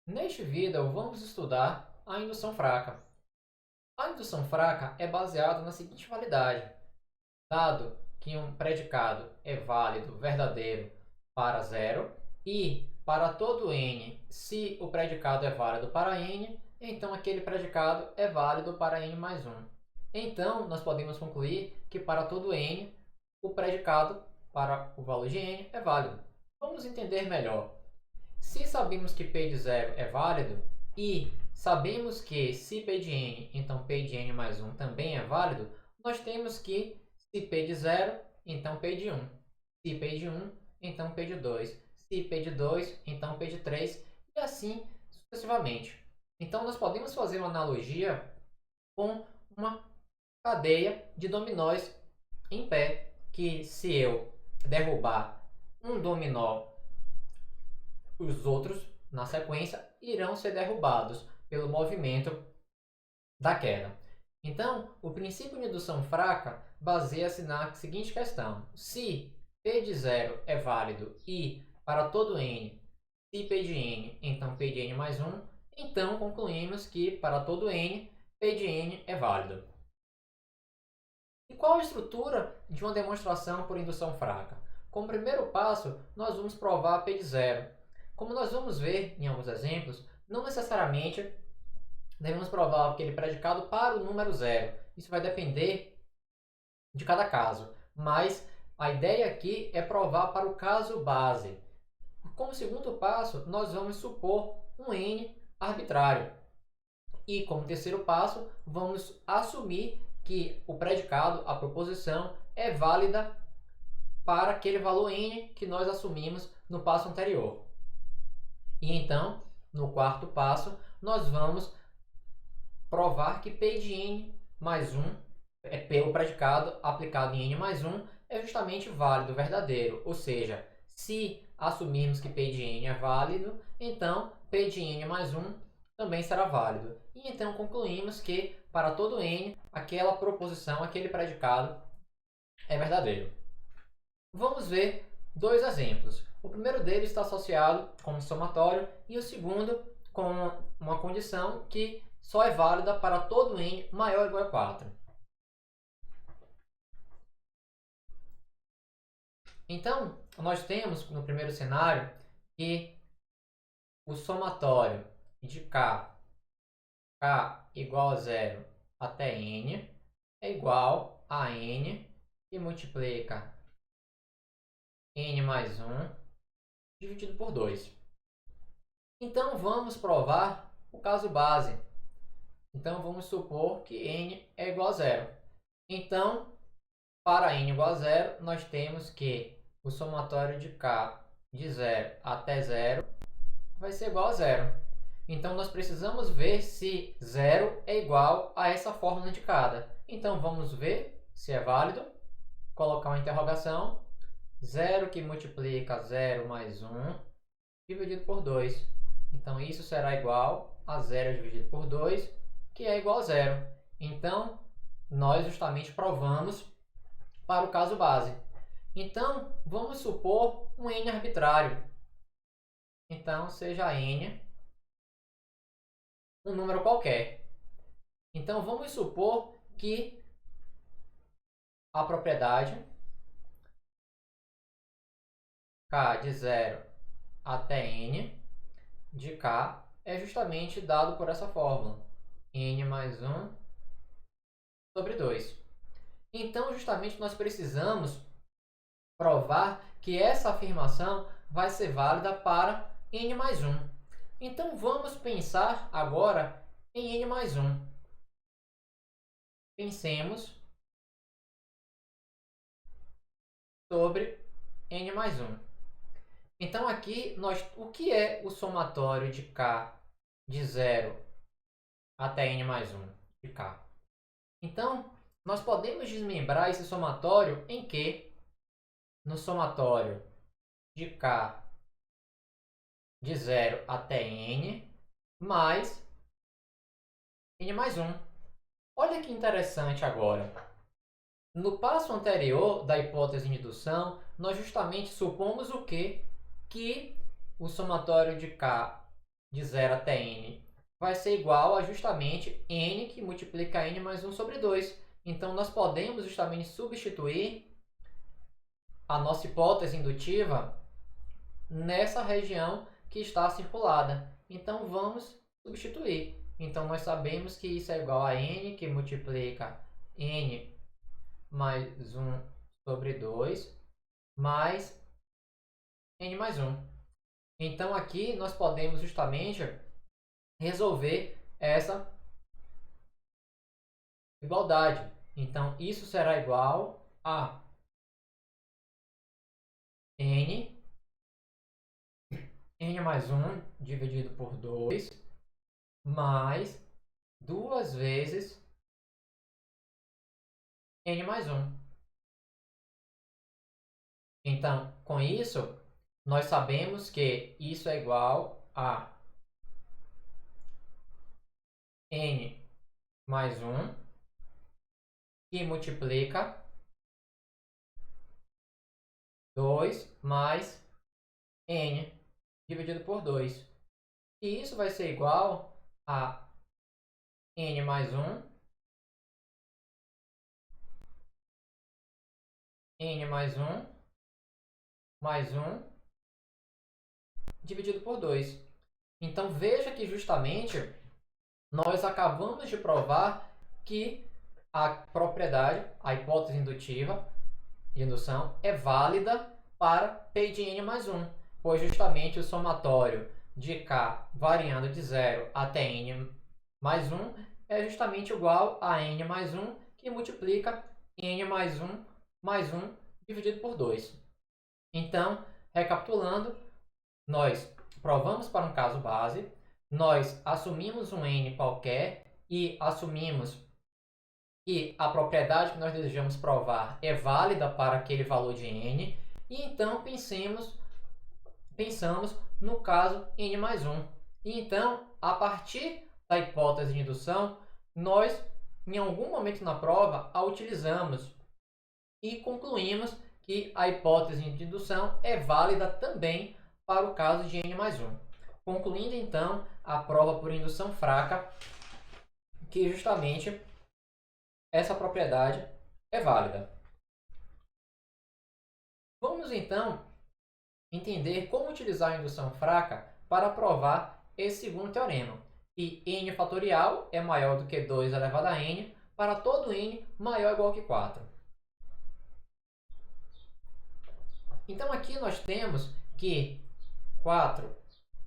Neste vídeo, vamos estudar a indução fraca. A indução fraca é baseada na seguinte validade. Dado que um predicado é válido, verdadeiro, para zero, e para todo n, se o predicado é válido para n, então aquele predicado é válido para n mais 1. Então, nós podemos concluir que para todo n, o predicado para o valor de n é válido. Vamos entender melhor. Se sabemos que P de zero é válido e sabemos que se P de n, então P de n mais 1 também é válido, nós temos que se P de zero, então P de 1. Se P de 1, então P de 2. Se P de 2, então P de 3 e assim sucessivamente. Então nós podemos fazer uma analogia com uma cadeia de dominós em pé, que se eu derrubar um dominó, os outros, na sequência, irão ser derrubados pelo movimento da queda. Então, o princípio de indução fraca baseia-se na seguinte questão. Se P de zero é válido e para todo n, se P de n, então P de n mais 1, então concluímos que para todo n, P de n é válido. E qual a estrutura de uma demonstração por indução fraca? Como primeiro passo, nós vamos provar P de zero. Como nós vamos ver em alguns exemplos, não necessariamente devemos provar aquele predicado para o número zero. Isso vai depender de cada caso, mas a ideia aqui é provar para o caso base. Como segundo passo, nós vamos supor um n arbitrário. E como terceiro passo, vamos assumir que o predicado, a proposição, é válida para aquele valor n que nós assumimos no passo anterior. E então, no quarto passo, nós vamos provar que P de n mais 1, o predicado aplicado em n mais 1, é justamente válido, verdadeiro. Ou seja, se assumirmos que P de n é válido, então P de n mais 1 também será válido. E então concluímos que para todo n, aquela proposição, aquele predicado é verdadeiro. Vamos ver dois exemplos. O primeiro deles está associado com um somatório e o segundo com uma condição que só é válida para todo n maior ou igual a 4. Então, nós temos no primeiro cenário que o somatório de k igual a 0 até n é igual a n que multiplica n mais 1 dividido por 2. Então, vamos provar o caso base. Então, vamos supor que n é igual a 0. Então, para n igual a 0, nós temos que o somatório de k de 0 até 0 vai ser igual a 0. Então, nós precisamos ver se 0 é igual a essa fórmula indicada. Então, vamos ver se é válido. Colocar uma interrogação. 0 que multiplica 0 mais 1 dividido por 2. Então, isso será igual a 0 dividido por 2, que é igual a 0. Então, nós justamente provamos para o caso base. Então, vamos supor um n arbitrário. Então, seja n um número qualquer. Então, vamos supor que a propriedade k de 0 até n de k é justamente dado por essa fórmula, n mais 1 sobre 2. Então, justamente, nós precisamos provar que essa afirmação vai ser válida para n mais 1. Então, vamos pensar agora em n mais 1. Pensemos sobre n mais 1. Então, aqui, o que é o somatório de k de 0 até n mais 1 de k? Então, nós podemos desmembrar esse somatório em que, no somatório de k de 0 até n, mais n mais 1. Olha que interessante agora. No passo anterior da hipótese de indução, nós justamente supomos o quê? Que o somatório de k de 0 até n vai ser igual a justamente n que multiplica n mais 1 sobre 2. Então, nós podemos justamente substituir a nossa hipótese indutiva nessa região que está circulada. Então, vamos substituir. Então, nós sabemos que isso é igual a n que multiplica n mais 1 sobre 2 mais n mais 1. Então, aqui nós podemos justamente resolver essa igualdade. Então, isso será igual a n mais 1 dividido por 2 mais 2 vezes n mais 1. Então, com isso, nós sabemos que isso é igual a n mais 1, que multiplica 2 mais n dividido por 2. E isso vai ser igual a n mais 1, n mais 1, mais 1, dividido por 2. Então, veja que justamente nós acabamos de provar que a propriedade, a hipótese indutiva de indução, é válida para P de n mais 1, pois justamente o somatório de K variando de 0 até n mais 1 é justamente igual a n mais 1, que multiplica n mais 1 dividido por 2. Então, recapitulando, nós provamos para um caso base, nós assumimos um n qualquer e assumimos que a propriedade que nós desejamos provar é válida para aquele valor de n, e então pensamos no caso n mais 1. E então, a partir da hipótese de indução, nós, em algum momento na prova, a utilizamos e concluímos que a hipótese de indução é válida também para o caso de n mais 1. Concluindo, então, a prova por indução fraca, que justamente essa propriedade é válida. Vamos, então, entender como utilizar a indução fraca para provar esse segundo teorema, que n fatorial é maior do que 2 elevado a n para todo n maior ou igual que 4. Então, aqui nós temos que 4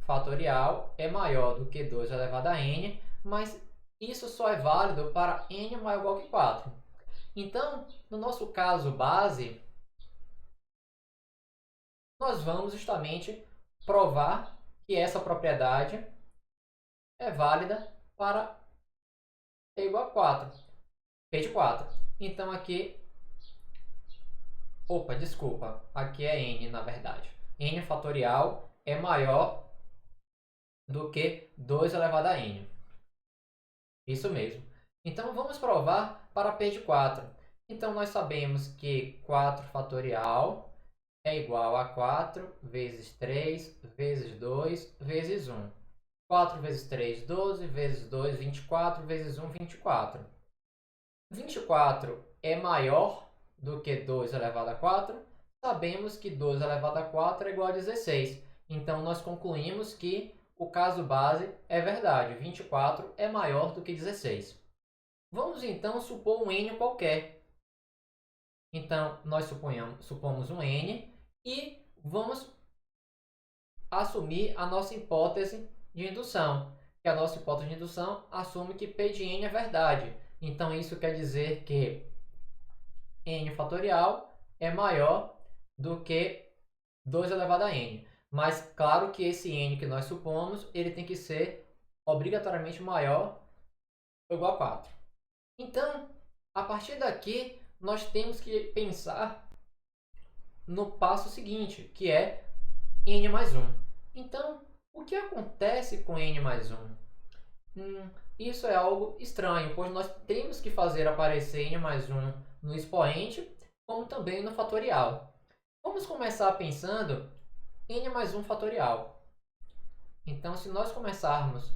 fatorial é maior do que 2 elevado a n, mas isso só é válido para n maior ou igual que 4. Então, no nosso caso base, nós vamos justamente provar que essa propriedade é válida para P igual a 4, P de 4. Então, aqui aqui é n, na verdade. N fatorial é maior do que 2 elevado a n. Isso mesmo. Então, vamos provar para P de 4. Então, nós sabemos que 4 fatorial é igual a 4 vezes 3 vezes 2 vezes 1. 4 vezes 3, 12, vezes 2, 24, vezes 1, 24. 24 é maior do que 2 elevado a 4, sabemos que 2 elevado a 4 é igual a 16. Então, nós concluímos que o caso base é verdade. 24 é maior do que 16. Vamos, então, supor um n qualquer. Então, nós supomos um n e vamos assumir a nossa hipótese de indução. Que a nossa hipótese de indução assume que P de n é verdade. Então, isso quer dizer que n fatorial é maior do que 2 elevado a n. Mas, claro que esse n que nós supomos, ele tem que ser obrigatoriamente maior ou igual a 4. Então, a partir daqui, nós temos que pensar no passo seguinte, que é n mais 1. Então, o que acontece com n mais 1? Isso é algo estranho, pois nós temos que fazer aparecer n mais 1 no expoente, como também no fatorial. Vamos começar pensando n mais 1 fatorial. Então, se nós começarmos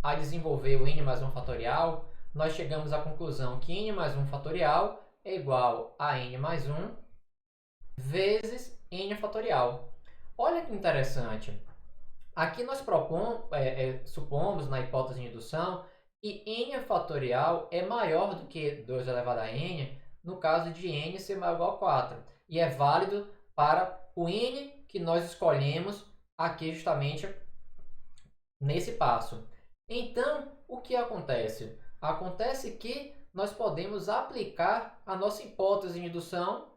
a desenvolver o n mais 1 fatorial, nós chegamos à conclusão que n mais 1 fatorial é igual a n mais 1 vezes n fatorial. Olha que interessante. Aqui nós supomos, na hipótese de indução, que n fatorial é maior do que 2 elevado a n, no caso de n ser maior ou igual a 4. E é válido para o n que nós escolhemos aqui justamente nesse passo. Então, o que acontece? Acontece que nós podemos aplicar a nossa hipótese de indução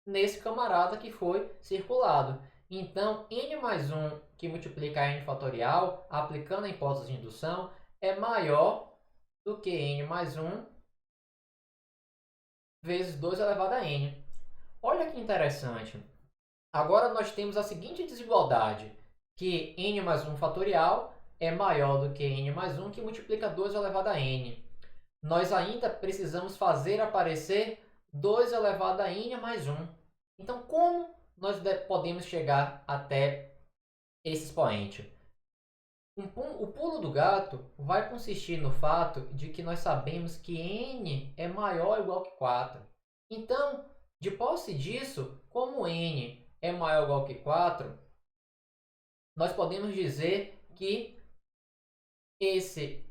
nesse camarada que foi circulado. Então, n mais 1 que multiplica n fatorial, aplicando a hipótese de indução, é maior do que n mais 1 vezes 2 elevado a n. Olha que interessante. Agora nós temos a seguinte desigualdade, que n mais 1 fatorial é maior do que n mais 1 que multiplica 2 elevado a n. Nós ainda precisamos fazer aparecer 2 elevado a n mais 1. Então, como nós podemos chegar até esse expoente? O pulo do gato vai consistir no fato de que nós sabemos que n é maior ou igual que 4. Então, de posse disso, como n é maior ou igual que 4, nós podemos dizer que esse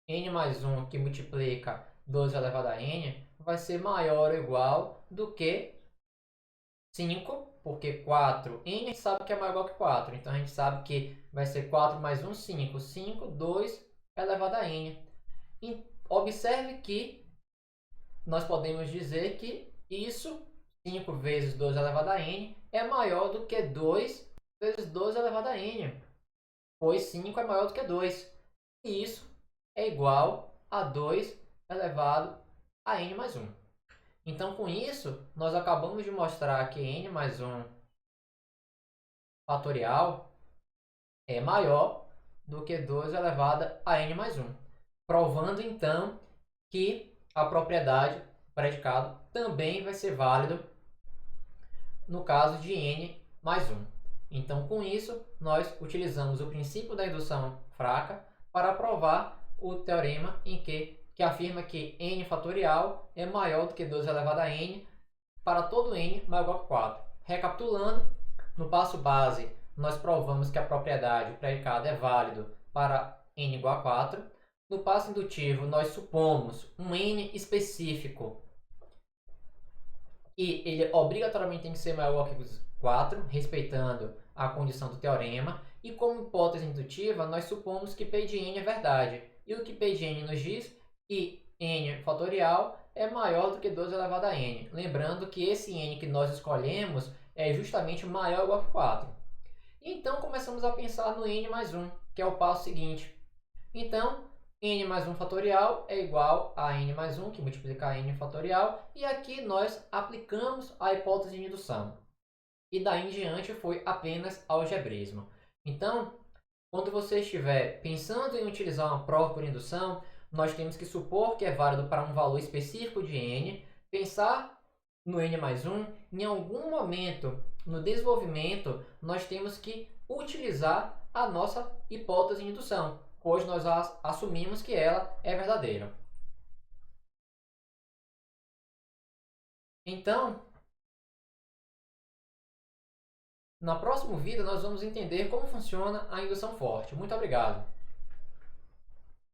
n mais 1 que multiplica 2 elevado a n vai ser maior ou igual do que 5, porque 4, n a gente sabe que é maior ou igual que 4. Então, a gente sabe que vai ser 4 mais 1, 5. 5, 2 elevado a n. E observe que nós podemos dizer que isso, 5 vezes 2 elevado a n, é maior do que 2 vezes 2 elevado a n, pois 5 é maior do que 2. E isso é igual a 2 elevado a n mais 1. Então, com isso, nós acabamos de mostrar que n mais 1 fatorial é maior do que 2 elevado a n mais 1. Provando, então, que a propriedade predicado também vai ser válido no caso de n mais 1. Então, com isso, nós utilizamos o princípio da indução fraca para provar o teorema em que afirma que n fatorial é maior do que 2 elevado a n para todo n maior ou igual a 4. Recapitulando, no passo base, nós provamos que a propriedade, o predicado, é válido para n igual a 4. No passo indutivo, nós supomos um n específico e ele obrigatoriamente tem que ser maior ou igual que 4, respeitando a condição do teorema. E como hipótese indutiva, nós supomos que P de n é verdade. E o que P de n nos diz? Que n fatorial é maior do que 2 elevado a n. Lembrando que esse n que nós escolhemos é justamente maior ou igual que 4. Então, começamos a pensar no n mais 1, que é o passo seguinte. Então, n mais 1 fatorial é igual a n mais 1, que multiplica n fatorial. E aqui nós aplicamos a hipótese de indução. E daí em diante foi apenas algebrismo. Então, quando você estiver pensando em utilizar uma prova por indução, nós temos que supor que é válido para um valor específico de n, pensar no n mais 1, em algum momento no desenvolvimento, nós temos que utilizar a nossa hipótese de indução, pois nós assumimos que ela é verdadeira. Então, no próximo vídeo, nós vamos entender como funciona a indução forte. Muito obrigado!